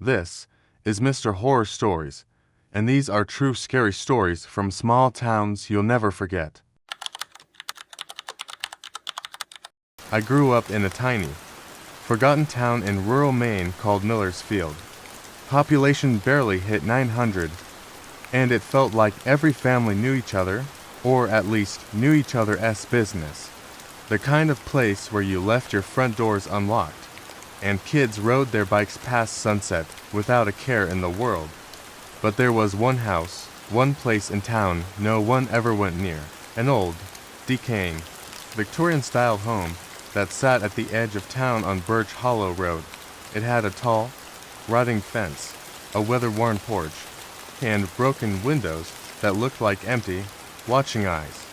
This is Mr. Horror Stories, and these are true scary stories from small towns you'll never forget. I grew up in a tiny, forgotten town in rural Maine called Miller's Field. Population barely hit 900, and it felt like every family knew each other, or at least knew each other's business. The kind of place where you left your front doors unlocked, and kids rode their bikes past sunset without a care in the world. But there was one house, one place in town no one ever went near, an old, decaying, Victorian-style home that sat at the edge of town on Birch Hollow Road. It had a tall, rotting fence, a weather-worn porch, and broken windows that looked like empty, watching eyes.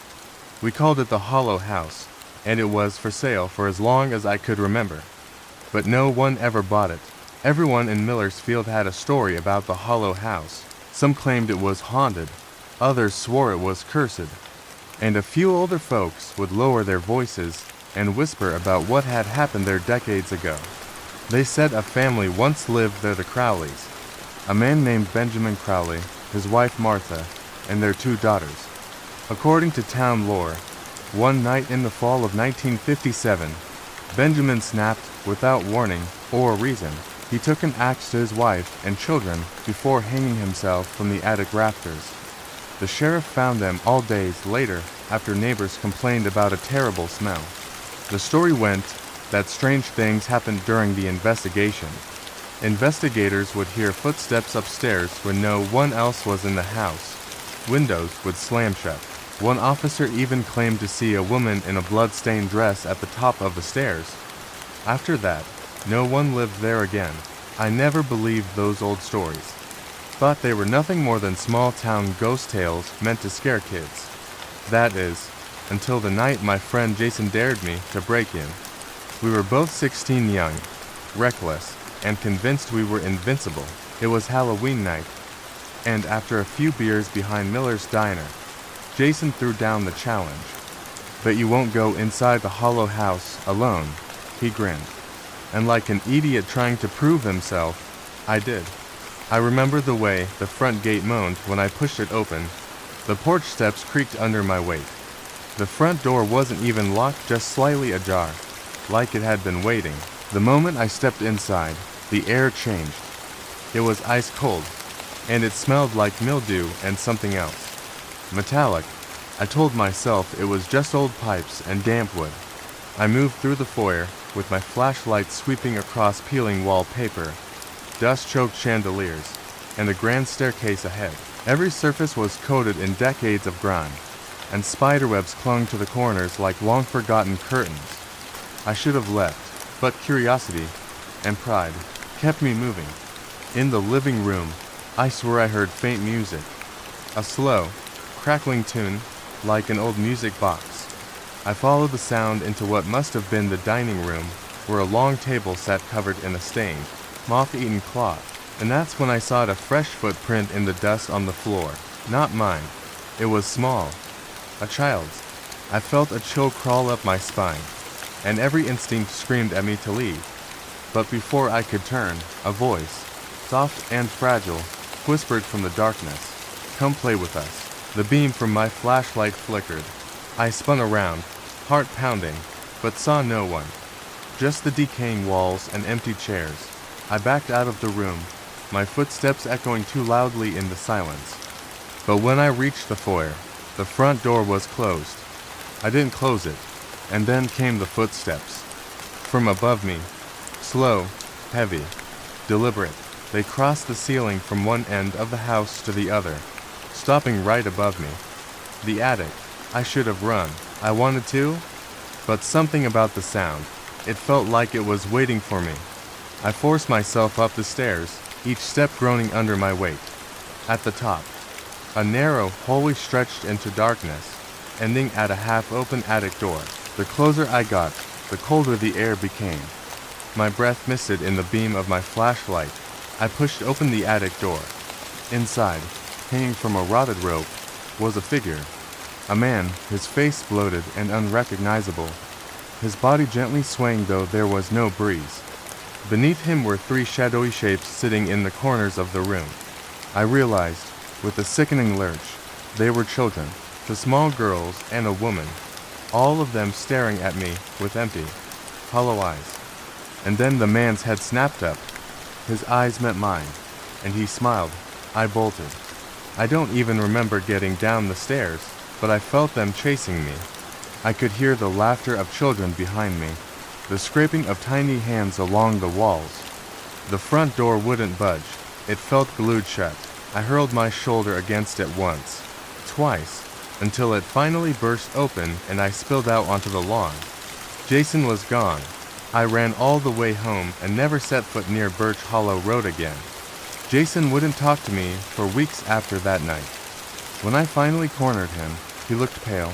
We called it the Hollow House, and it was for sale for as long as I could remember. But no one ever bought it. Everyone in Miller's Field had a story about the Hollow House. Some claimed it was haunted, others swore it was cursed, and a few older folks would lower their voices and whisper about what had happened there decades ago. They said a family once lived there, the Crowleys, a man named Benjamin Crowley, his wife Martha, and their 2 daughters. According to town lore, one night in the fall of 1957, Benjamin snapped without warning or reason. He took an axe to his wife and children before hanging himself from the attic rafters. The sheriff found them all days later after neighbors complained about a terrible smell. The story went that strange things happened during the investigation. Investigators would hear footsteps upstairs when no one else was in the house. Windows would slam shut. One officer even claimed to see a woman in a blood-stained dress at the top of the stairs. After that, no one lived there again. I never believed those old stories. Thought they were nothing more than small-town ghost tales meant to scare kids. That is, until the night my friend Jason dared me to break in. We were both 16 young, reckless, and convinced we were invincible. It was Halloween night, and after a few beers behind Miller's Diner, Jason threw down the challenge. "But you won't go inside the Hollow House alone," he grinned. And like an idiot trying to prove himself, I did. I remember the way the front gate moaned when I pushed it open. The porch steps creaked under my weight. The front door wasn't even locked, just slightly ajar, like it had been waiting. The moment I stepped inside, the air changed. It was ice cold, and it smelled like mildew and something else. Metallic. I told myself it was just old pipes and damp wood. I moved through the foyer, with my flashlight sweeping across peeling wallpaper, dust-choked chandeliers, and a grand staircase ahead. Every surface was coated in decades of grime, and spiderwebs clung to the corners like long-forgotten curtains. I should have left, but curiosity and pride kept me moving. In the living room, I swear I heard faint music, a slow, crackling tune like an old music box. I followed the sound into what must have been the dining room, where a long table sat covered in a stained, moth-eaten cloth. And that's when I saw a fresh footprint in the dust on the floor. Not mine. It was small. A child's. I felt a chill crawl up my spine, and every instinct screamed at me to leave. But before I could turn, a voice, soft and fragile, whispered from the darkness, "Come play with us." The beam from my flashlight flickered. I spun around, heart pounding, but saw no one. Just the decaying walls and empty chairs. I backed out of the room, my footsteps echoing too loudly in the silence. But when I reached the foyer, the front door was closed. I didn't close it, and then came the footsteps. From above me, slow, heavy, deliberate, they crossed the ceiling from one end of the house to the other, stopping right above me. The attic. I should have run. I wanted to, but something about the sound. It felt like it was waiting for me. I forced myself up the stairs, each step groaning under my weight. At the top, a narrow hallway stretched into darkness, ending at a half-open attic door. The closer I got, the colder the air became. My breath misted in the beam of my flashlight. I pushed open the attic door. Inside, hanging from a rotted rope, was a figure. A man, his face bloated and unrecognizable, his body gently swaying though there was no breeze. Beneath him were three shadowy shapes sitting in the corners of the room. I realized, with a sickening lurch, they were children, two small girls and a woman, all of them staring at me with empty, hollow eyes. And then the man's head snapped up. His eyes met mine, and he smiled. I bolted. I don't even remember getting down the stairs, but I felt them chasing me. I could hear the laughter of children behind me, the scraping of tiny hands along the walls. The front door wouldn't budge. It felt glued shut. I hurled my shoulder against it once, twice, until it finally burst open and I spilled out onto the lawn. Jason was gone. I ran all the way home and never set foot near Birch Hollow Road again. Jason wouldn't talk to me for weeks after that night. When I finally cornered him, he looked pale,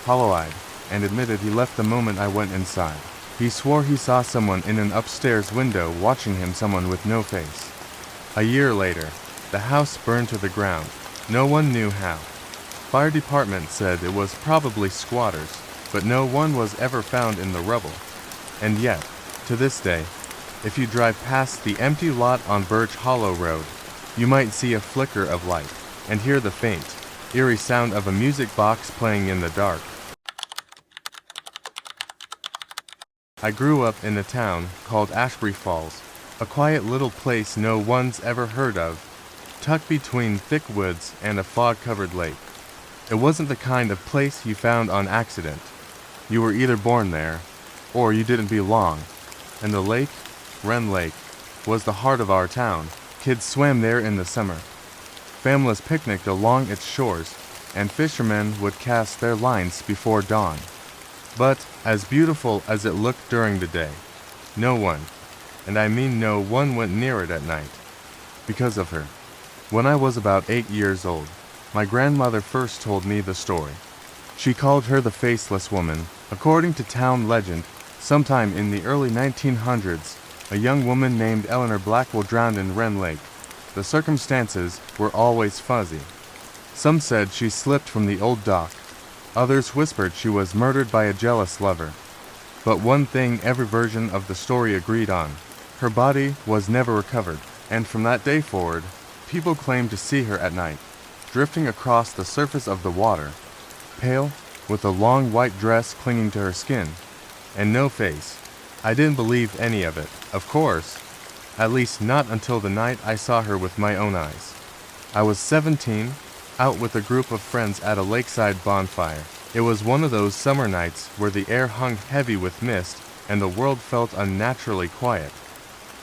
hollow-eyed, and admitted he left the moment I went inside. He swore he saw someone in an upstairs window watching him, someone with no face. A year later, the house burned to the ground. No one knew how. Fire department said it was probably squatters, but no one was ever found in the rubble. And yet, to this day, if you drive past the empty lot on Birch Hollow Road, you might see a flicker of light and hear the faint, eerie sound of a music box playing in the dark. I grew up in a town called Ashbury Falls, a quiet little place no one's ever heard of, tucked between thick woods and a fog-covered lake. It wasn't the kind of place you found on accident. You were either born there, or you didn't belong. And the lake, Wren Lake, was the heart of our town. Kids swam there in the summer. Families picnicked along its shores, and fishermen would cast their lines before dawn. But, as beautiful as it looked during the day, no one, and I mean no one, went near it at night. Because of her. When I was about 8 years old, my grandmother first told me the story. She called her the Faceless Woman. According to town legend, sometime in the early 1900s, a young woman named Eleanor Blackwell drowned in Wren Lake. The circumstances were always fuzzy. Some said she slipped from the old dock. Others whispered she was murdered by a jealous lover. But one thing every version of the story agreed on: her body was never recovered, and from that day forward, people claimed to see her at night, drifting across the surface of the water, pale, with a long white dress clinging to her skin, and no face. I didn't believe any of it, of course, at least not until the night I saw her with my own eyes. I was 17, out with a group of friends at a lakeside bonfire. It was one of those summer nights where the air hung heavy with mist and the world felt unnaturally quiet.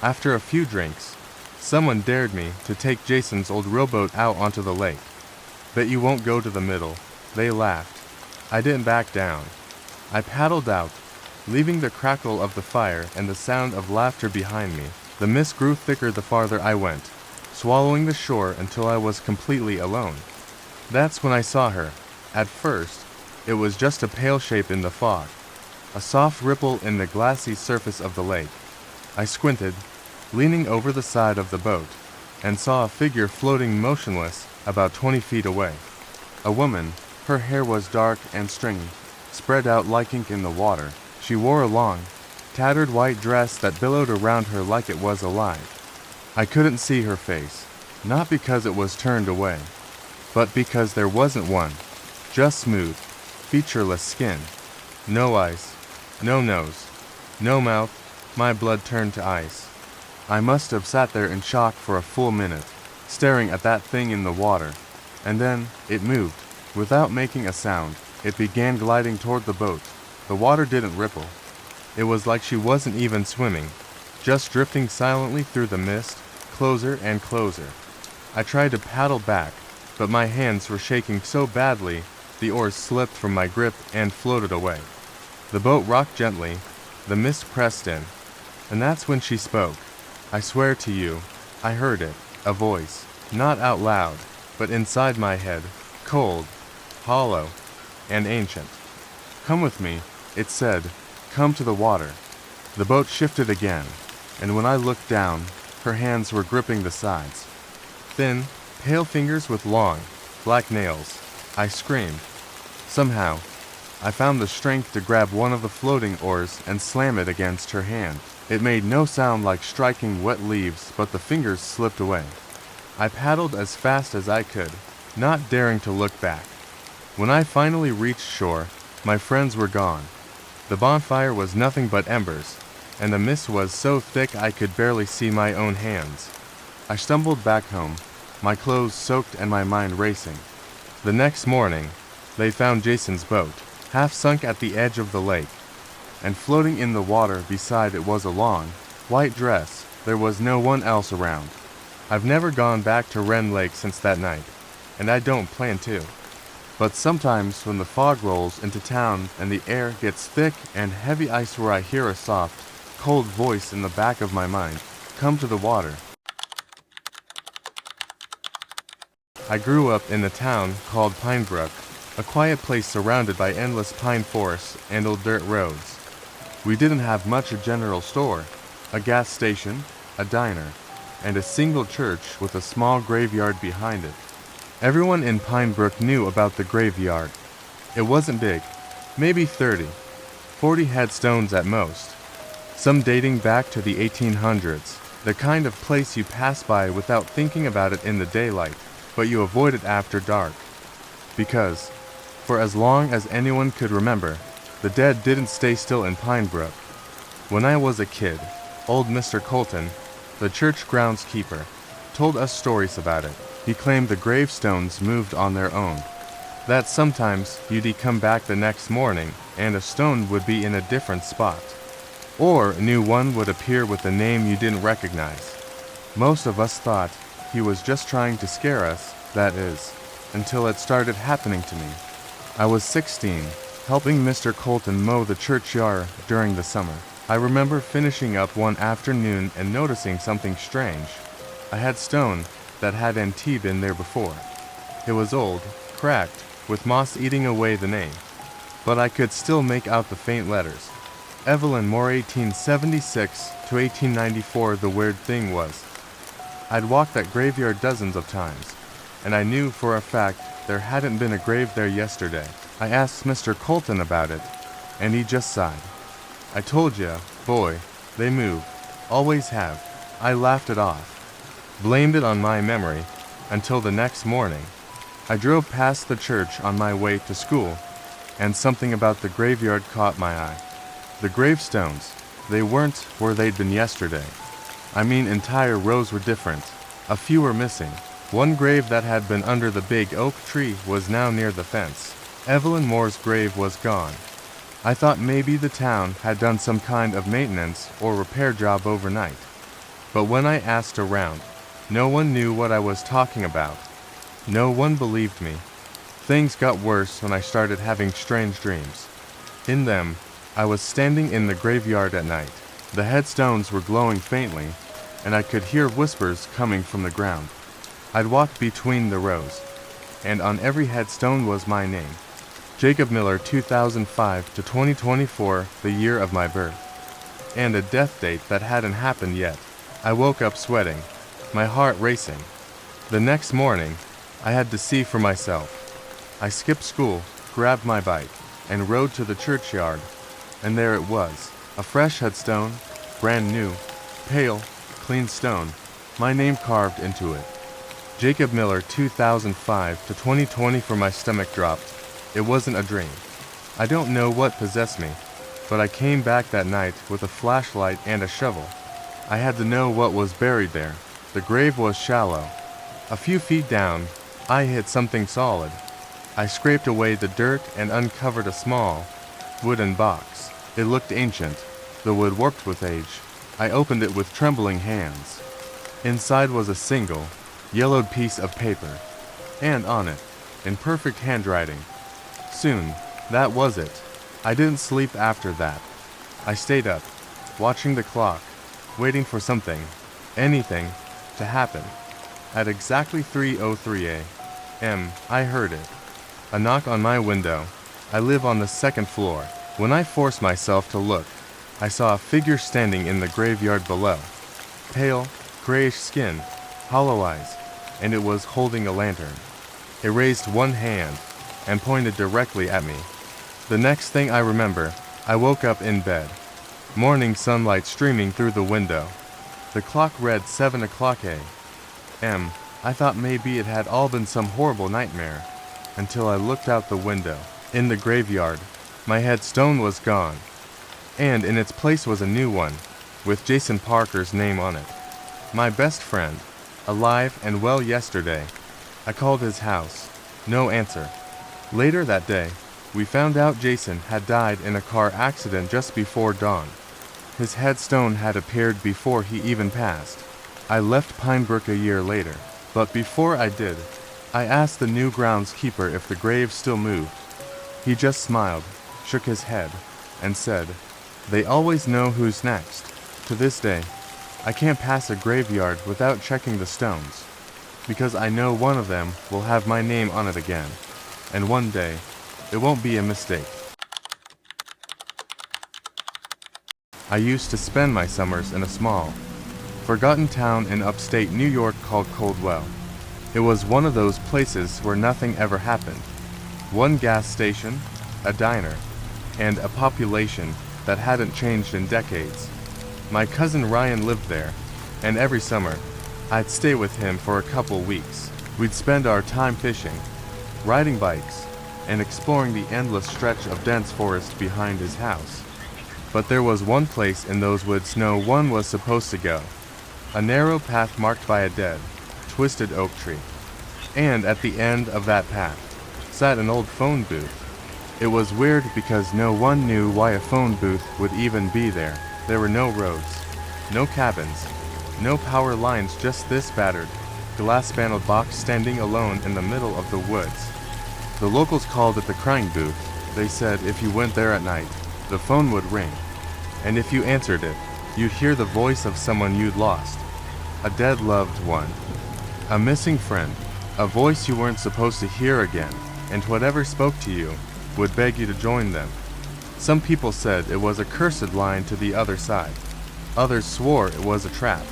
After a few drinks, someone dared me to take Jason's old rowboat out onto the lake. Bet you won't go to the middle. They laughed. I didn't back down. I paddled out, leaving the crackle of the fire and the sound of laughter behind me. The mist grew thicker the farther I went, swallowing the shore until I was completely alone. That's when I saw her. At first, it was just a pale shape in the fog, a soft ripple in the glassy surface of the lake. I squinted, leaning over the side of the boat, and saw a figure floating motionless about 20 feet away. A woman. Her hair was dark and stringy, spread out like ink in the water. She wore a long, tattered white dress that billowed around her like it was alive. I couldn't see her face, not because it was turned away, but because there wasn't one. Just smooth, featureless skin. No eyes, no nose, no mouth. My blood turned to ice. I must have sat there in shock for a full minute, staring at that thing in the water, and then it moved. Without making a sound, it began gliding toward the boat. The water didn't ripple. It was like she wasn't even swimming, just drifting silently through the mist, closer and closer. I tried to paddle back, but my hands were shaking so badly the oars slipped from my grip and floated away. The boat rocked gently, the mist pressed in, and that's when she spoke. I swear to you, I heard it, a voice, not out loud, but inside my head, cold, hollow, and ancient. Come with me, it said, come to the water. The boat shifted again, and when I looked down, her hands were gripping the sides. Thin, pale fingers with long, black nails. I screamed. Somehow, I found the strength to grab one of the floating oars and slam it against her hand. It made no sound like striking wet leaves, but the fingers slipped away. I paddled as fast as I could, not daring to look back. When I finally reached shore, my friends were gone. The bonfire was nothing but embers, and the mist was so thick I could barely see my own hands. I stumbled back home, my clothes soaked and my mind racing. The next morning, they found Jason's boat, half sunk at the edge of the lake, and floating in the water beside it was a long, white dress. There was no one else around. I've never gone back to Wren Lake since that night, and I don't plan to. But sometimes when the fog rolls into town and the air gets thick and heavy, I swear I hear a soft, cold voice in the back of my mind, "Come to the water." I grew up in a town called Pinebrook, a quiet place surrounded by endless pine forests and old dirt roads. We didn't have much. A general store, a gas station, a diner, and a single church with a small graveyard behind it. Everyone in Pinebrook knew about the graveyard. It wasn't big, maybe 30, 40 headstones at most, some dating back to the 1800s, the kind of place you pass by without thinking about it in the daylight, but you avoid it after dark. Because, for as long as anyone could remember, the dead didn't stay still in Pinebrook. When I was a kid, old Mr. Colton, the church groundskeeper, told us stories about it. He claimed the gravestones moved on their own, that sometimes you'd come back the next morning and a stone would be in a different spot, or a new one would appear with a name you didn't recognize. Most of us thought he was just trying to scare us, that is, until it started happening to me. I was 16, helping Mr. Colton mow the churchyard during the summer. I remember finishing up one afternoon and noticing something strange. I had stone that hadn't been there before. It was old, cracked, with moss eating away the name, but I could still make out the faint letters. Evelyn Moore, 1876 to 1894. The weird thing was, I'd walked that graveyard dozens of times, and I knew for a fact there hadn't been a grave there yesterday. I asked Mr. Colton about it, and he just sighed. "I told ya, boy, they move, always have." I laughed it off, blamed it on my memory, until the next morning. I drove past the church on my way to school, and something about the graveyard caught my eye. The gravestones, they weren't where they'd been yesterday. I mean, entire rows were different. A few were missing. One grave that had been under the big oak tree was now near the fence. Evelyn Moore's grave was gone. I thought maybe the town had done some kind of maintenance or repair job overnight. But when I asked around, no one knew what I was talking about. No one believed me. Things got worse when I started having strange dreams. In them, I was standing in the graveyard at night. The headstones were glowing faintly, and I could hear whispers coming from the ground. I'd walk between the rows, and on every headstone was my name. Jacob Miller, 2005 to 2024, the year of my birth. And a death date that hadn't happened yet. I woke up sweating, my heart racing. The next morning, I had to see for myself. I skipped school, grabbed my bike, and rode to the churchyard. And there it was, a fresh headstone, brand new, pale, clean stone, my name carved into it. Jacob Miller, 2005 to 2020. For my stomach dropped. It wasn't a dream. I don't know what possessed me, but I came back that night with a flashlight and a shovel. I had to know what was buried there. The grave was shallow. A few feet down, I hit something solid. I scraped away the dirt and uncovered a small, wooden box. It looked ancient, the wood warped with age. I opened it with trembling hands. Inside was a single, yellowed piece of paper, and on it, in perfect handwriting, "Soon, that was it." I didn't sleep after that. I stayed up, watching the clock, waiting for something, anything, to happen. At exactly 3:03 a.m., I heard it. A knock on my window. I live on the second floor. When I forced myself to look, I saw a figure standing in the graveyard below. Pale, grayish skin, hollow eyes, and it was holding a lantern. It raised one hand and pointed directly at me. The next thing I remember, I woke up in bed. morning sunlight streaming through the window. The clock read 7 o'clock a.m. I thought maybe it had all been some horrible nightmare, until I looked out the window. In the graveyard, my headstone was gone, and in its place was a new one, with Jason Parker's name on it. My best friend, alive and well yesterday. I called his house. No answer. Later that day, we found out Jason had died in a car accident just before dawn. His headstone had appeared before he even passed. I left Pinebrook a year later, but before I did, I asked the new groundskeeper if the grave still moved. He just smiled, shook his head, and said, "They always know who's next." To this day, I can't pass a graveyard without checking the stones, because I know one of them will have my name on it again, and one day, it won't be a mistake. I used to spend my summers in a small, forgotten town in upstate New York called Coldwell. It was one of those places where nothing ever happened. One gas station, a diner, and a population that hadn't changed in decades. My cousin Ryan lived there, and every summer, I'd stay with him for a couple weeks. We'd spend our time fishing, riding bikes, and exploring the endless stretch of dense forest behind his house. But there was one place in those woods no one was supposed to go. A narrow path marked by a dead, twisted oak tree. And at the end of that path sat an old phone booth. It was weird because no one knew why a phone booth would even be there. There were no roads, no cabins, no power lines, just this battered, glass-paneled box standing alone in the middle of the woods. The locals called it the crying booth. They said if you went there at night, the phone would ring, and if you answered it, you'd hear the voice of someone you'd lost, a dead loved one, a missing friend, a voice you weren't supposed to hear again, and whatever spoke to you would beg you to join them. Some people said it was a cursed line to the other side. Others swore it was a trap.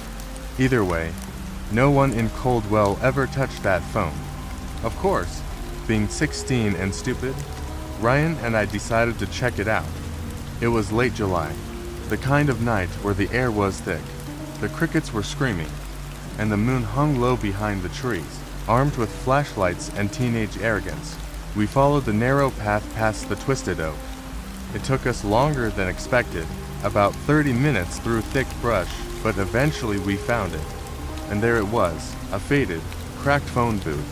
Either way, no one in Coldwell ever touched that phone. Of course, being 16 and stupid, Ryan and I decided to check it out. It was late July, the kind of night where the air was thick. The crickets were screaming, and the moon hung low behind the trees. Armed with flashlights and teenage arrogance, we followed the narrow path past the twisted oak. It took us longer than expected, about 30 minutes through thick brush, but eventually we found it. And there it was, a faded, cracked phone booth.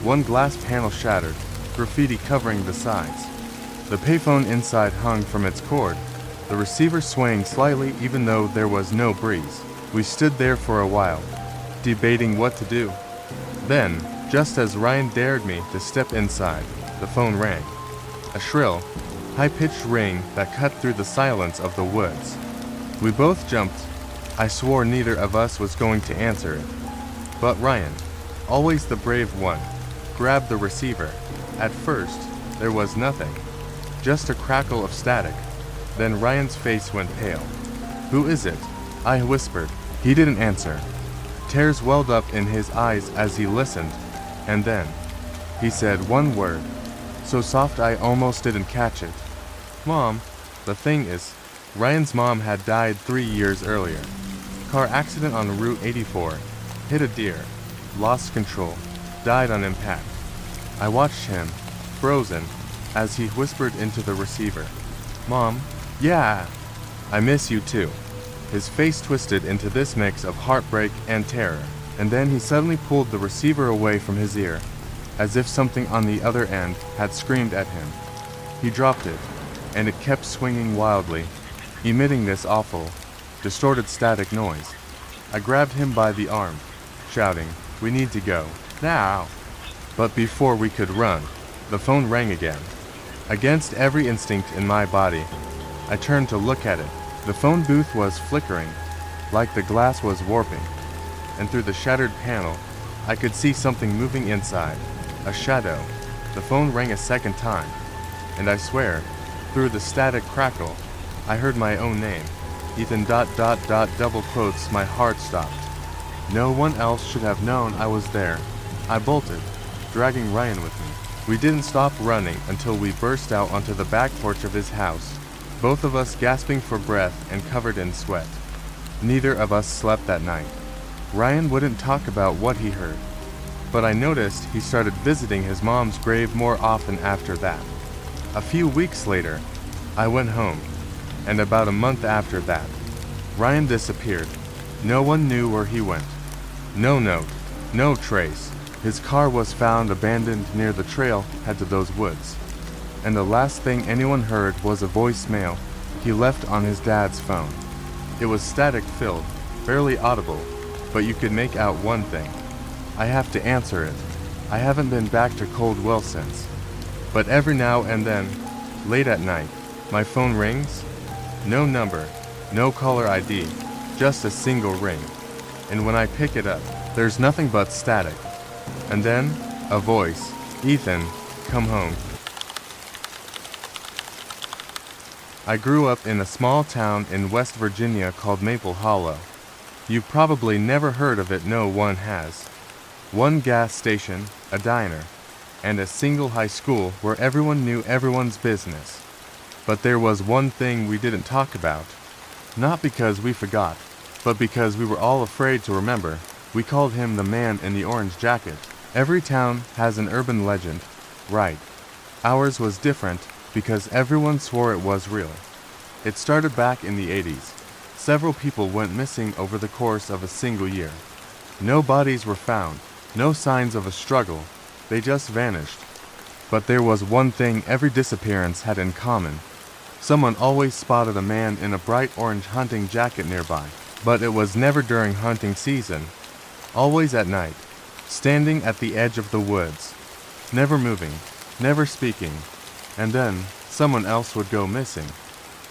One glass panel shattered, graffiti covering the sides. The payphone inside hung from its cord, the receiver swaying slightly even though there was no breeze. We stood there for a while, debating what to do. Then, just as Ryan dared me to step inside, the phone rang. A shrill, high-pitched ring that cut through the silence of the woods. We both jumped. I swore neither of us was going to answer it. But Ryan, always the brave one, grabbed the receiver. At first, there was nothing, just a crackle of static. Then Ryan's face went pale. "Who is it?" I whispered. He didn't answer. Tears welled up in his eyes as he listened, and then he said one word, so soft I almost didn't catch it. "Mom." The thing is, Ryan's mom had died 3 years earlier. Car accident on Route 84, hit a deer, lost control, died on impact. I watched him, frozen, as he whispered into the receiver, "Mom, yeah, I miss you too." His face twisted into this mix of heartbreak and terror, and then he suddenly pulled the receiver away from his ear, as if something on the other end had screamed at him. He dropped it, and it kept swinging wildly, emitting this awful, distorted static noise. I grabbed him by the arm, shouting, "We need to go, now!" But before we could run, the phone rang again. Against every instinct in my body, I turned to look at it. The phone booth was flickering, like the glass was warping, and through the shattered panel, I could see something moving inside, a shadow. The phone rang a second time, and I swear, through the static crackle, I heard my own name. Ethan ... double quotes. My heart stopped. No one else should have known I was there. I bolted, dragging Ryan with me. We didn't stop running until we burst out onto the back porch of his house. both of us gasping for breath and covered in sweat. Neither of us slept that night. Ryan wouldn't talk about what he heard, but I noticed he started visiting his mom's grave more often after that. A few weeks later, I went home, and about a month after that, Ryan disappeared. No one knew where he went. No note, no trace. His car was found abandoned near the trail head to those woods, and the last thing anyone heard was a voicemail he left on his dad's phone. It was static-filled, barely audible, but you could make out one thing. I have to answer it. I haven't been back to Coldwell since. But every now and then, late at night, my phone rings. No number, no caller ID, just a single ring. And when I pick it up, there's nothing but static. And then, a voice. Ethan, come home. I grew up in a small town in West Virginia called Maple Hollow. You've probably never heard of it, no one has. One gas station, a diner, and a single high school where everyone knew everyone's business. But there was one thing we didn't talk about. Not because we forgot, but because we were all afraid to remember. We called him the man in the orange jacket. Every town has an urban legend, right? Ours was different because everyone swore it was real. It started back in the 80s. Several people went missing over the course of a single year. No bodies were found, no signs of a struggle. They just vanished. But there was one thing every disappearance had in common. Someone always spotted a man in a bright orange hunting jacket nearby, but it was never during hunting season. Always at night, standing at the edge of the woods, never moving, never speaking, and then someone else would go missing.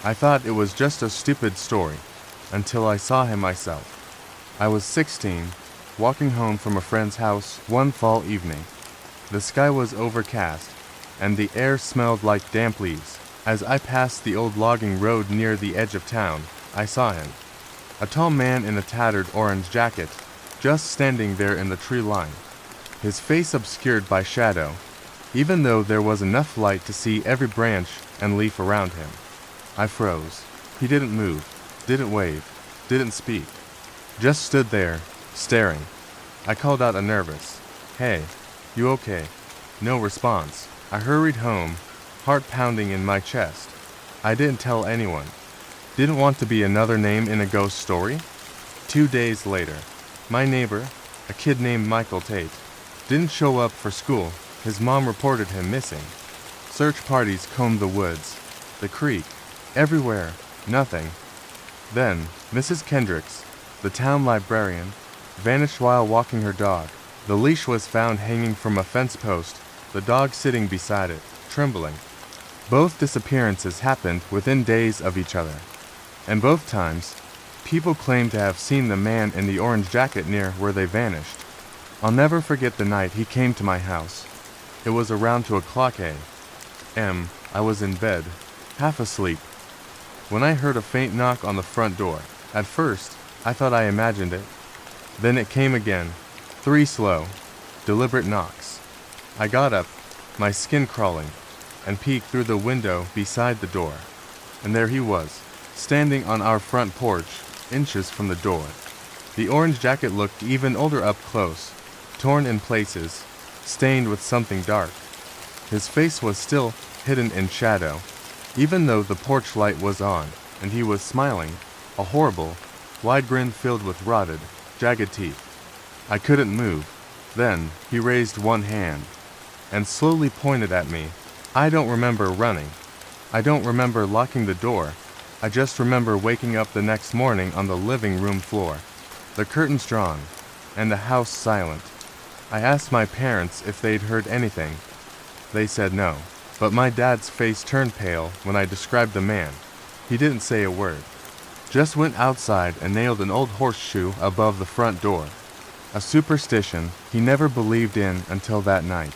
I thought it was just a stupid story, until I saw him myself. I was 16, walking home from a friend's house one fall evening. The sky was overcast, and the air smelled like damp leaves. As I passed the old logging road near the edge of town, I saw him. A tall man in a tattered orange jacket, just standing there in the tree line, his face obscured by shadow, even though there was enough light to see every branch and leaf around him. I froze. He didn't move, didn't wave, didn't speak, just stood there, staring. I called out a nervous, "Hey, you okay?" No response. I hurried home, heart pounding in my chest. I didn't tell anyone. Didn't want to be another name in a ghost story. 2 days later, my neighbor, a kid named Michael Tate, didn't show up for school. His mom reported him missing. Search parties combed the woods, the creek, everywhere, nothing. Then, Mrs. Kendricks, the town librarian, vanished while walking her dog. The leash was found hanging from a fence post, the dog sitting beside it, trembling. Both disappearances happened within days of each other, and both times, people claimed to have seen the man in the orange jacket near where they vanished. I'll never forget the night he came to my house. It was around 2:00 a.m. I was in bed, half asleep, when I heard a faint knock on the front door. At first, I thought I imagined it. Then it came again, 3 slow, deliberate knocks. I got up, my skin crawling, and peeked through the window beside the door. And there he was, standing on our front porch, inches from the door. The orange jacket looked even older up close, torn in places, stained with something dark. His face was still hidden in shadow, even though the porch light was on, and he was smiling, a horrible, wide grin filled with rotted, jagged teeth. I couldn't move. Then he raised one hand and slowly pointed at me. I don't remember running. I don't remember locking the door. I just remember waking up the next morning on the living room floor, the curtains drawn, and the house silent. I asked my parents if they'd heard anything. They said no, but my dad's face turned pale when I described the man. He didn't say a word, just went outside and nailed an old horseshoe above the front door. A superstition he never believed in until that night.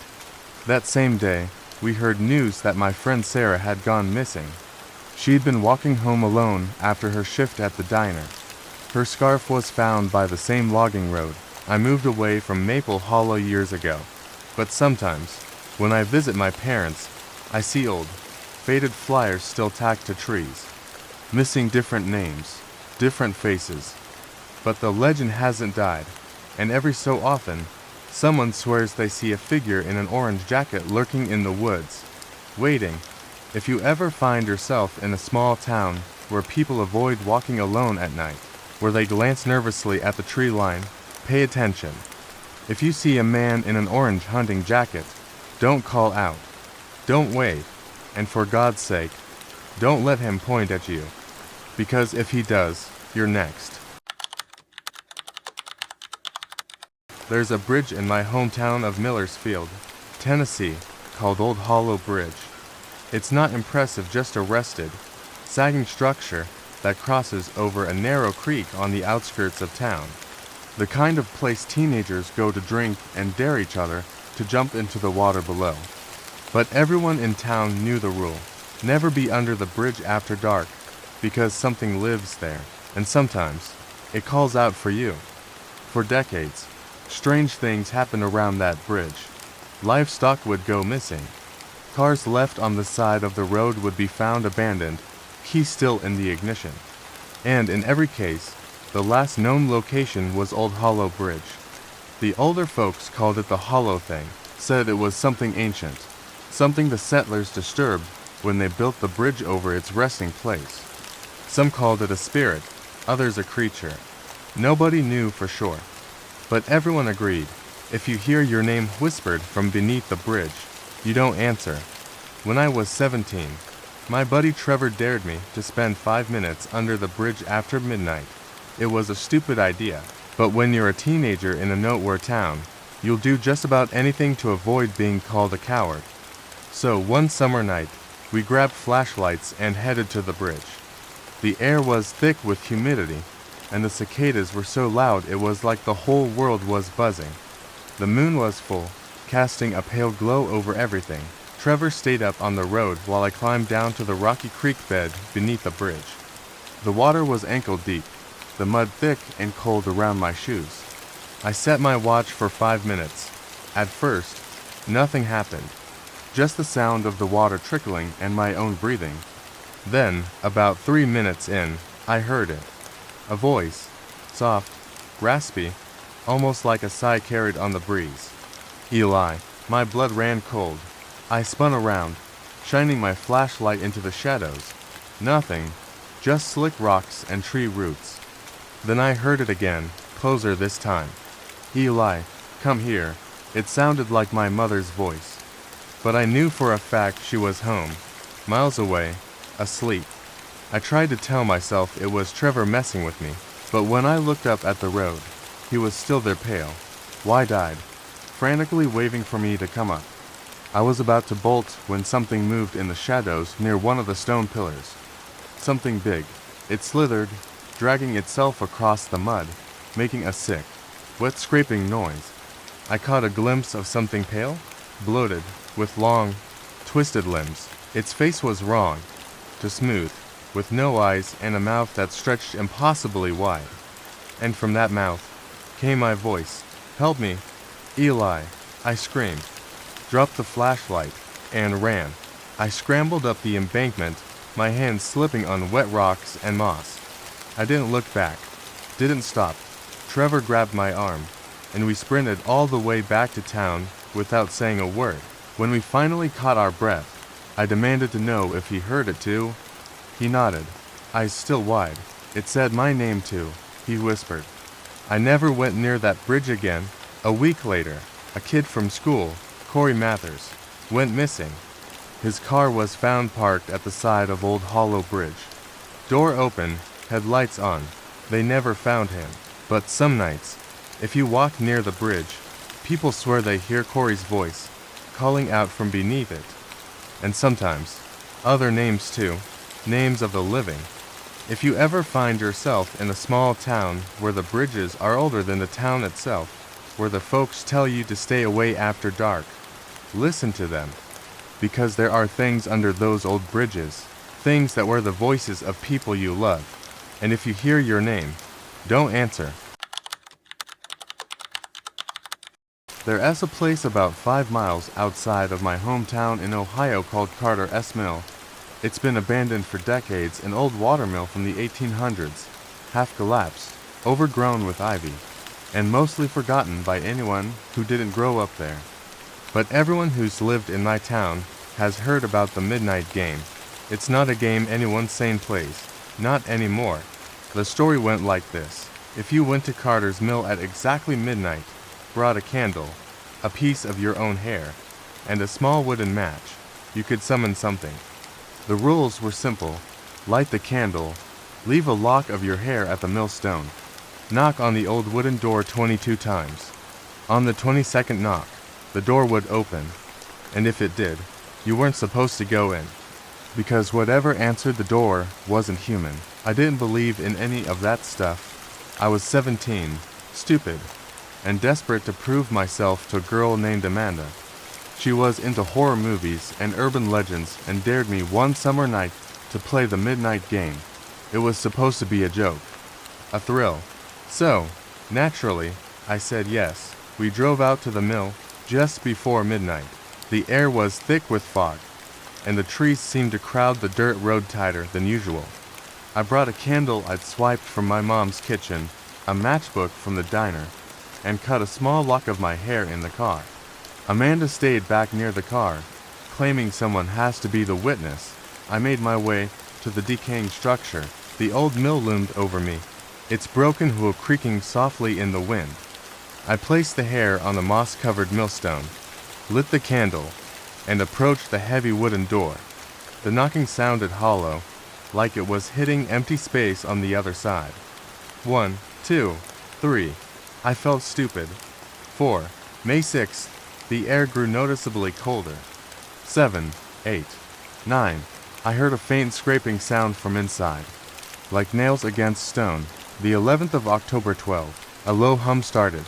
That same day, we heard news that my friend Sarah had gone missing. She'd been walking home alone after her shift at the diner. Her scarf was found by the same logging road. I moved away from Maple Hollow years ago, but sometimes, when I visit my parents, I see old, faded flyers still tacked to trees, missing different names, different faces. But the legend hasn't died, and every so often, someone swears they see a figure in an orange jacket lurking in the woods, waiting. If you ever find yourself in a small town where people avoid walking alone at night, where they glance nervously at the tree line, pay attention. If you see a man in an orange hunting jacket, don't call out, don't wave, and for God's sake, don't let him point at you, because if he does, you're next. There's a bridge in my hometown of Millersfield, Tennessee, called Old Hollow Bridge. It's not impressive, just a rusted, sagging structure that crosses over a narrow creek on the outskirts of town. The kind of place teenagers go to drink and dare each other to jump into the water below. But everyone in town knew the rule: never be under the bridge after dark, because something lives there, and sometimes it calls out for you. For decades, strange things happened around that bridge. Livestock would go missing. Cars left on the side of the road would be found abandoned, keys still in the ignition. And in every case, the last known location was Old Hollow Bridge. The older folks called it the Hollow Thing, said it was something ancient, something the settlers disturbed when they built the bridge over its resting place. Some called it a spirit, others a creature. Nobody knew for sure. But everyone agreed, if you hear your name whispered from beneath the bridge, you don't answer. When I was 17, my buddy Trevor dared me to spend 5 minutes under the bridge after midnight. It was a stupid idea, but when you're a teenager in a nowhere town, you'll do just about anything to avoid being called a coward. So one summer night, we grabbed flashlights and headed to the bridge. The air was thick with humidity, and the cicadas were so loud it was like the whole world was buzzing. The moon was full, casting a pale glow over everything. Trevor stayed up on the road while I climbed down to the rocky creek bed beneath the bridge. The water was ankle deep, the mud thick and cold around my shoes. I set my watch for 5 minutes. At first, nothing happened, just the sound of the water trickling and my own breathing. Then, about 3 minutes in, I heard it. A voice, soft, raspy, almost like a sigh carried on the breeze. Eli. My blood ran cold. I spun around, shining my flashlight into the shadows. Nothing, just slick rocks and tree roots. Then I heard it again, closer this time. Eli, come here. It sounded like my mother's voice. But I knew for a fact she was home, miles away, asleep. I tried to tell myself it was Trevor messing with me, but when I looked up at the road, he was still there, pale, wide-eyed, frantically waving for me to come up. I was about to bolt when something moved in the shadows near one of the stone pillars. Something big. It slithered, dragging itself across the mud, making a sick, wet scraping noise. I caught a glimpse of something pale, bloated, with long, twisted limbs. Its face was wrong, too smooth, with no eyes and a mouth that stretched impossibly wide. And from that mouth came my voice. Help me, Eli, I screamed, dropped the flashlight, and ran. I scrambled up the embankment, my hands slipping on wet rocks and moss. I didn't look back, didn't stop. Trevor grabbed my arm, and we sprinted all the way back to town without saying a word. When we finally caught our breath, I demanded to know if he heard it too. He nodded, eyes still wide. It said my name too, he whispered. I never went near that bridge again. A week later, a kid from school, Corey Mathers, went missing. His car was found parked at the side of Old Hollow Bridge. Door open, headlights on. They never found him. But some nights, if you walk near the bridge, people swear they hear Corey's voice, calling out from beneath it. And sometimes, other names too, names of the living. If you ever find yourself in a small town where the bridges are older than the town itself, where the folks tell you to stay away after dark, listen to them, because there are things under those old bridges, things that were the voices of people you love. And if you hear your name, don't answer. There is a place about 5 miles outside of my hometown in Ohio called Carter S. Mill. It's been abandoned for decades, an old watermill from the 1800s, half collapsed, overgrown with ivy, and mostly forgotten by anyone who didn't grow up there. But everyone who's lived in my town has heard about the midnight game. It's not a game anyone sane plays. Not anymore. The story went like this. If you went to Carter's mill at exactly midnight, brought a candle, a piece of your own hair, and a small wooden match, you could summon something. The rules were simple. Light the candle, leave a lock of your hair at the millstone, knock on the old wooden door 22 times. On the 22nd knock, the door would open, and if it did, you weren't supposed to go in, because whatever answered the door wasn't human. I didn't believe in any of that stuff. I was 17, stupid, and desperate to prove myself to a girl named Amanda. She was into horror movies and urban legends and dared me one summer night to play the midnight game. It was supposed to be a joke, a thrill. So, naturally, I said yes. We drove out to the mill just before midnight. The air was thick with fog, and the trees seemed to crowd the dirt road tighter than usual. I brought a candle I'd swiped from my mom's kitchen, a matchbook from the diner, and cut a small lock of my hair in the car. Amanda stayed back near the car, claiming someone has to be the witness. I made my way to the decaying structure. The old mill loomed over me, its broken wheel creaking softly in the wind. I placed the hair on the moss-covered millstone, lit the candle, and approached the heavy wooden door. The knocking sounded hollow, like it was hitting empty space on the other side. 1, 2, 3. I felt stupid. 4. May 6th. The air grew noticeably colder. 7, 8, 9. I heard a faint scraping sound from inside, like nails against stone. The 11th of October 12. A low hum started.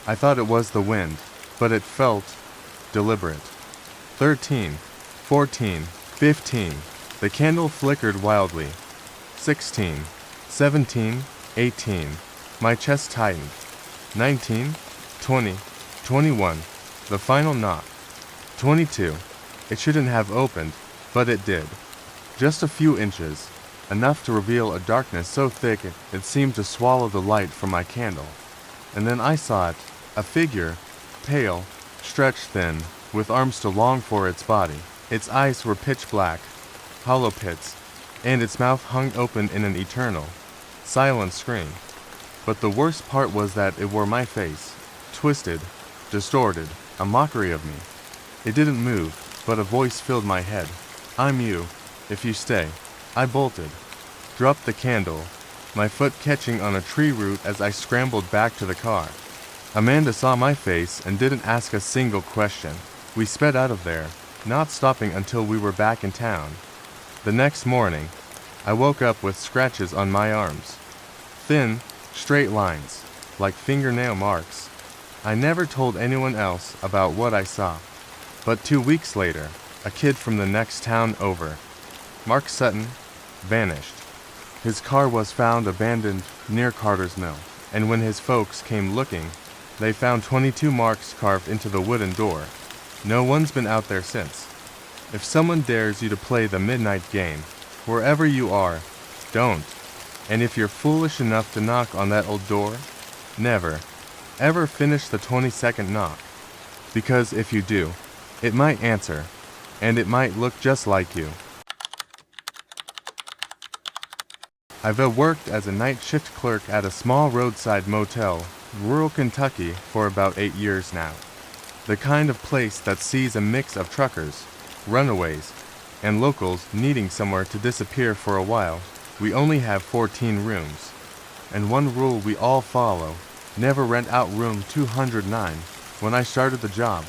I thought it was the wind, but it felt deliberate. 13, 14, 15. The candle flickered wildly. 16, 17, 18. My chest tightened. 19, 20, 21. The final knock. 22. It shouldn't have opened, but it did. Just a few inches, enough to reveal a darkness so thick it seemed to swallow the light from my candle. And then I saw it, a figure, pale, stretched thin, with arms too long for its body. Its eyes were pitch black, hollow pits, and its mouth hung open in an eternal, silent scream. But the worst part was that it wore my face, twisted, distorted, a mockery of me. It didn't move, but a voice filled my head. I'm you, if you stay. I bolted, dropped the candle, my foot catching on a tree root as I scrambled back to the car. Amanda saw my face and didn't ask a single question. We sped out of there, not stopping until we were back in town. The next morning, I woke up with scratches on my arms. Thin, straight lines, like fingernail marks. I never told anyone else about what I saw. But 2 weeks later, a kid from the next town over, Mark Sutton, vanished. His car was found abandoned near Carter's mill, and when his folks came looking, they found 22 marks carved into the wooden door. No one's been out there since. If someone dares you to play the midnight game, wherever you are, don't. And if you're foolish enough to knock on that old door, never, ever finish the 22nd knock. Because if you do, it might answer, and it might look just like you. I've worked as a night shift clerk at a small roadside motel, rural Kentucky, for about 8 years now. The kind of place that sees a mix of truckers, runaways, and locals needing somewhere to disappear for a while. We only have 14 rooms, and one rule we all follow: never rent out room 209. When I started the job,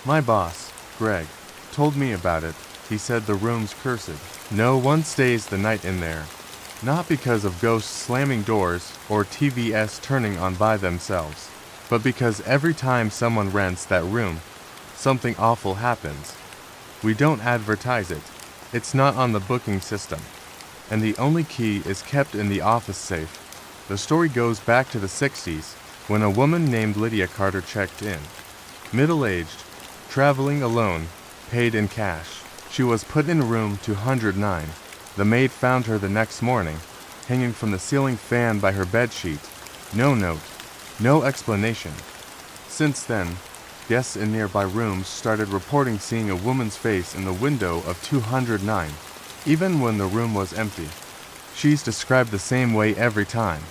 my boss, Greg, told me about it. He said the room's cursed. No one stays the night in there, not because of ghosts slamming doors or TVs turning on by themselves, but because every time someone rents that room, something awful happens. We don't advertise it. It's not on the booking system, and the only key is kept in the office safe. The story goes back to the 60s, when a woman named Lydia Carter checked in. Middle-aged, traveling alone, paid in cash. She was put in room 209. The maid found her the next morning, hanging from the ceiling fan by her bedsheet. No note, no explanation. Since then, guests in nearby rooms started reporting seeing a woman's face in the window of 209, even when the room was empty. She's described the same way every time.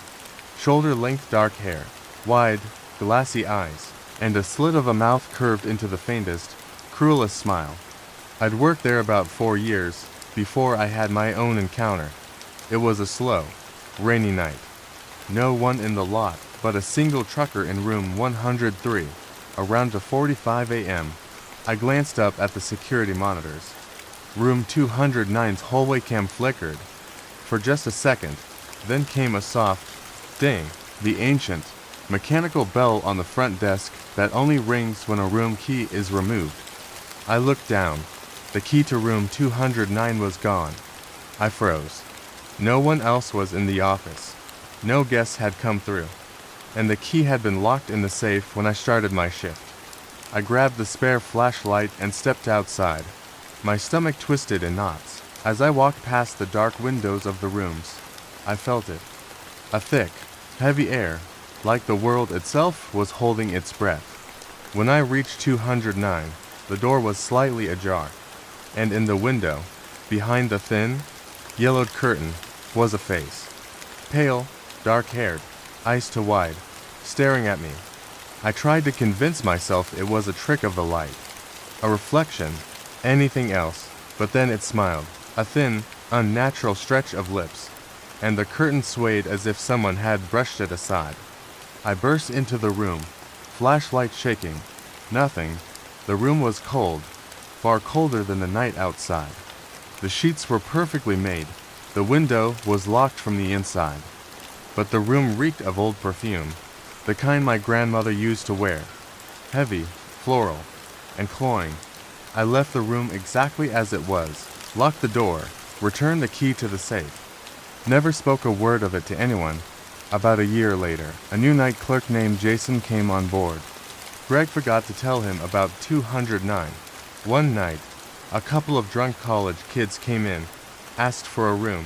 Shoulder-length dark hair, wide, glassy eyes, and a slit of a mouth curved into the faintest, cruelest smile. I'd worked there about 4 years before I had my own encounter. It was a slow, rainy night. No one in the lot but a single trucker in room 103. Around 2:45 a.m., I glanced up at the security monitors. Room 209's hallway cam flickered for just a second, then came a soft ding, the ancient, mechanical bell on the front desk that only rings when a room key is removed. I looked down. The key to room 209 was gone. I froze. No one else was in the office. No guests had come through, and the key had been locked in the safe when I started my shift. I grabbed the spare flashlight and stepped outside. My stomach twisted in knots. As I walked past the dark windows of the rooms, I felt it. A thick, heavy air, like the world itself was holding its breath. When I reached 209, the door was slightly ajar, and in the window, behind the thin, yellowed curtain, was a face. Pale, dark-haired, eyes too wide, staring at me. I tried to convince myself it was a trick of the light, a reflection, anything else, but then it smiled, a thin, unnatural stretch of lips, and the curtain swayed as if someone had brushed it aside. I burst into the room, flashlight shaking. Nothing. The room was cold, far colder than the night outside. The sheets were perfectly made. The window was locked from the inside. But the room reeked of old perfume, the kind my grandmother used to wear. Heavy, floral, and cloying. I left the room exactly as it was, locked the door, returned the key to the safe. Never spoke a word of it to anyone. About a year later, a new night clerk named Jason came on board. Greg forgot to tell him about 209. One night, a couple of drunk college kids came in, asked for a room,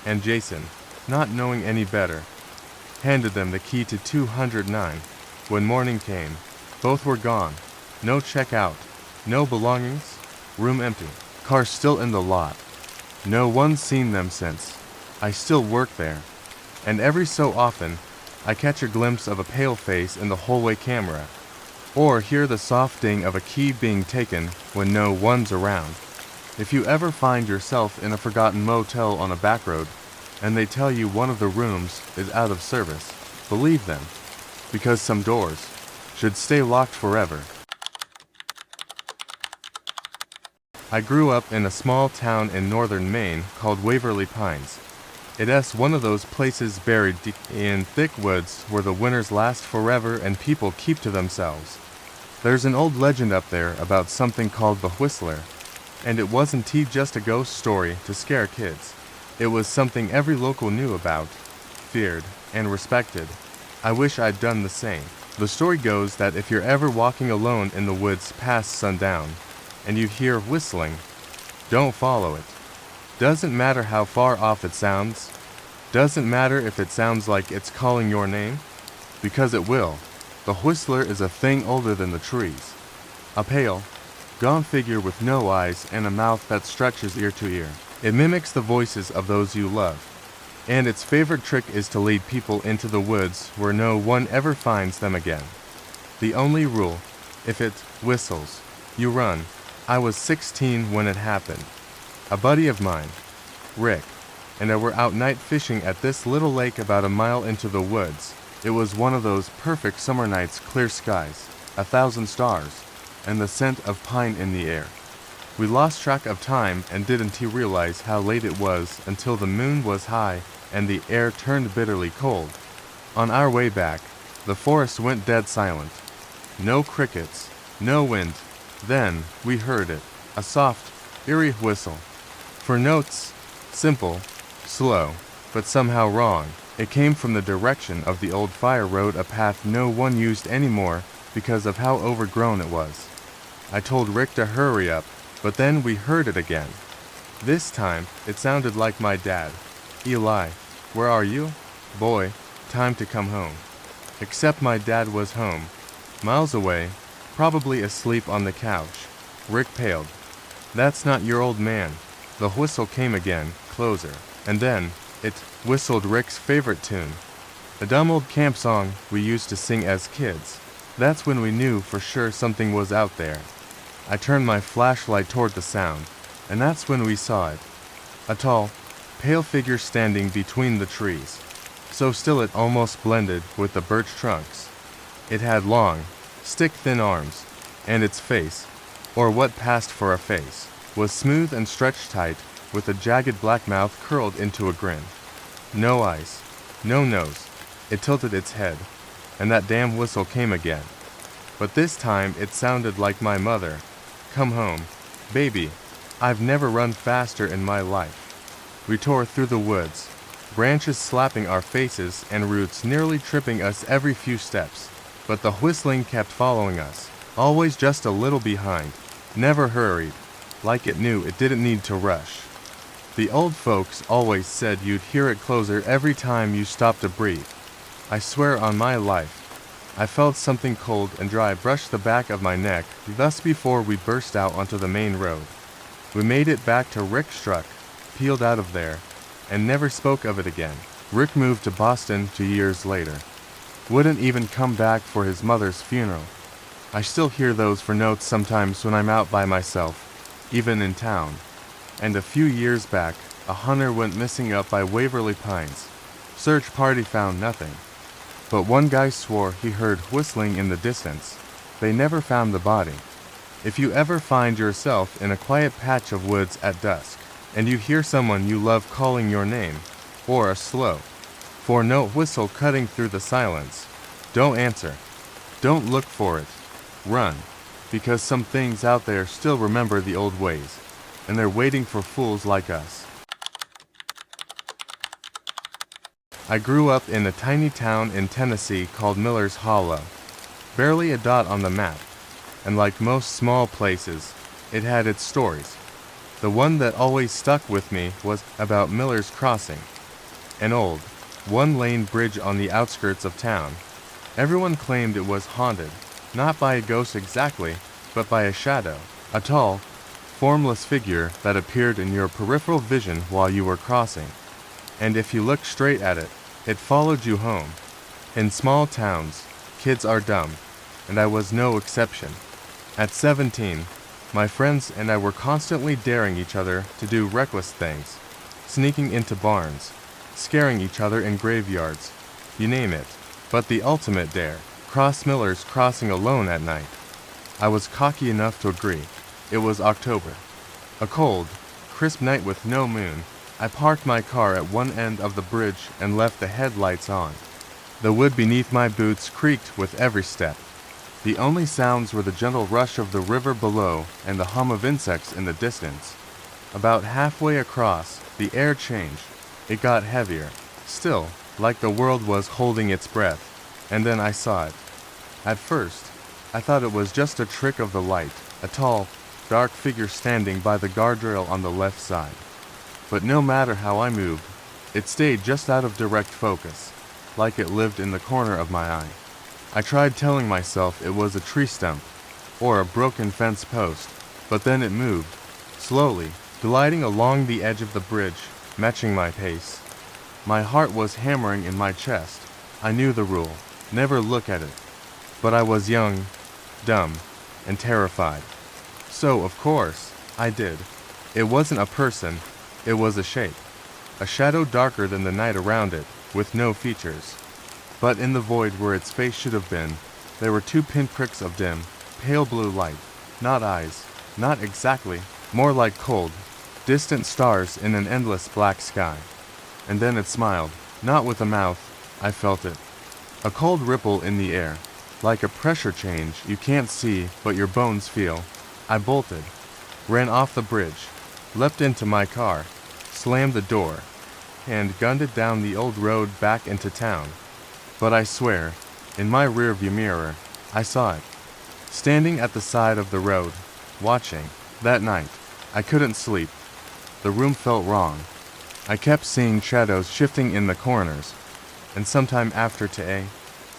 and Jason, not knowing any better, handed them the key to 209. When morning came, both were gone. No checkout, no belongings, room empty, car still in the lot. No one's seen them since. I still work there, and every so often, I catch a glimpse of a pale face in the hallway camera, or hear the soft ding of a key being taken when no one's around. If you ever find yourself in a forgotten motel on a back road, and they tell you one of the rooms is out of service, believe them, because some doors should stay locked forever. I grew up in a small town in northern Maine called Waverly Pines. It's one of those places buried deep in thick woods where the winters last forever and people keep to themselves. There's an old legend up there about something called the Whistler, and it wasn't just a ghost story to scare kids. It was something every local knew about, feared, and respected. I wish I'd done the same. The story goes that if you're ever walking alone in the woods past sundown, and you hear whistling, don't follow it. Doesn't matter how far off it sounds. Doesn't matter if it sounds like it's calling your name, because it will. The Whistler is a thing older than the trees. A pale, gaunt figure with no eyes and a mouth that stretches ear to ear. It mimics the voices of those you love, and its favorite trick is to lead people into the woods where no one ever finds them again. The only rule, if it whistles, you run. I was 16 when it happened. A buddy of mine, Rick, and I were out night fishing at this little lake about a mile into the woods. It was one of those perfect summer nights, clear skies, 1,000 stars, and the scent of pine in the air. We lost track of time and didn't realize how late it was until the moon was high and the air turned bitterly cold. On our way back, the forest went dead silent. No crickets, no wind. Then we heard it, a soft, eerie whistle. For notes, simple, slow, but somehow wrong. It came from the direction of the old fire road, a path no one used anymore because of how overgrown it was. I told Rick to hurry up, But then we heard it again. This time, it sounded like my dad. "Eli, where are you? Boy, time to come home." Except my dad was home, miles away, probably asleep on the couch. Rick paled. "That's not your old man." The whistle came again, closer, and then it whistled Rick's favorite tune, a dumb old camp song we used to sing as kids. That's when we knew for sure something was out there. I turned my flashlight toward the sound, and that's when we saw it. A tall, pale figure standing between the trees, so still it almost blended with the birch trunks. It had long, stick-thin arms, and its face, or what passed for a face, was smooth and stretched tight, with a jagged black mouth curled into a grin. No eyes, no nose. It tilted its head, and that damn whistle came again. But this time it sounded like my mother. "Come home, baby. I've never run faster in my life." We tore through the woods, branches slapping our faces and roots nearly tripping us every few steps. But the whistling kept following us, always just a little behind, never hurried, like it knew it didn't need to rush. The old folks always said you'd hear it closer every time you stopped to breathe. I swear on my life, I felt something cold and dry brush the back of my neck thus before we burst out onto the main road. We made it back to Rick's truck, peeled out of there, and never spoke of it again. Rick moved to Boston 2 years later. Wouldn't even come back for his mother's funeral. I still hear those for notes sometimes when I'm out by myself, even in town. And a few years back, a hunter went missing up by Waverly Pines. Search party found nothing. But one guy swore he heard whistling in the distance. They never found the body. If you ever find yourself in a quiet patch of woods at dusk, and you hear someone you love calling your name, or a slow, four-note whistle cutting through the silence, don't answer. Don't look for it. Run, because some things out there still remember the old ways, and they're waiting for fools like us. I grew up in a tiny town in Tennessee called Miller's Hollow, barely a dot on the map, and like most small places, it had its stories. The one that always stuck with me was about Miller's Crossing, an old, one-lane bridge on the outskirts of town. Everyone claimed it was haunted, not by a ghost exactly, but by a shadow, a tall, formless figure that appeared in your peripheral vision while you were crossing. And if you looked straight at it, it followed you home. In small towns, kids are dumb, and I was no exception. At 17, my friends and I were constantly daring each other to do reckless things, sneaking into barns, scaring each other in graveyards, you name it. But the ultimate dare, cross Miller's Crossing alone at night. I was cocky enough to agree. It was October. A cold, crisp night with no moon. I parked my car at one end of the bridge and left the headlights on. The wood beneath my boots creaked with every step. The only sounds were the gentle rush of the river below and the hum of insects in the distance. About halfway across, the air changed. It got heavier, still, like the world was holding its breath, and then I saw it. At first, I thought it was just a trick of the light, a tall, dark figure standing by the guardrail on the left side. But no matter how I moved, it stayed just out of direct focus, like it lived in the corner of my eye. I tried telling myself it was a tree stump, or a broken fence post, but then it moved, slowly, gliding along the edge of the bridge, matching my pace. My heart was hammering in my chest. I knew the rule, never look at it. But I was young, dumb, and terrified. So, of course, I did. It wasn't a person, it was a shape. A shadow darker than the night around it, with no features. But in the void where its face should have been, there were 2 pinpricks of dim, pale blue light. Not eyes, not exactly, more like cold, distant stars in an endless black sky. And then it smiled, not with a mouth, I felt it. A cold ripple in the air, like a pressure change you can't see but your bones feel. I bolted, ran off the bridge, leapt into my car, slammed the door, and gunned it down the old road back into town. But I swear, in my rearview mirror, I saw it, standing at the side of the road, watching, That night, I couldn't sleep. The room felt wrong. I kept seeing shadows shifting in the corners, and sometime after 2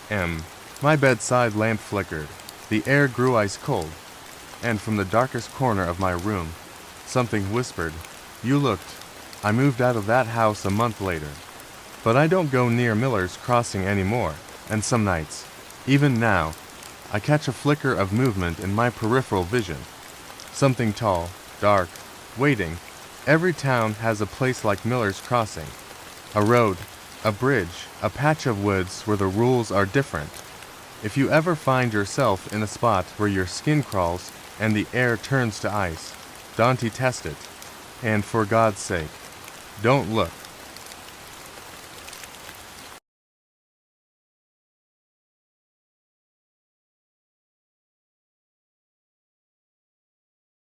a.m., my bedside lamp flickered. The air grew ice cold, and from the darkest corner of my room, something whispered, "You looked." I moved out of that house a month later, but I don't go near Miller's Crossing anymore, and some nights, even now, I catch a flicker of movement in my peripheral vision. Something tall, dark, waiting. Every town has a place like Miller's Crossing. A road, a bridge, a patch of woods where the rules are different. If you ever find yourself in a spot where your skin crawls and the air turns to ice, Dante test it. And for God's sake, don't look.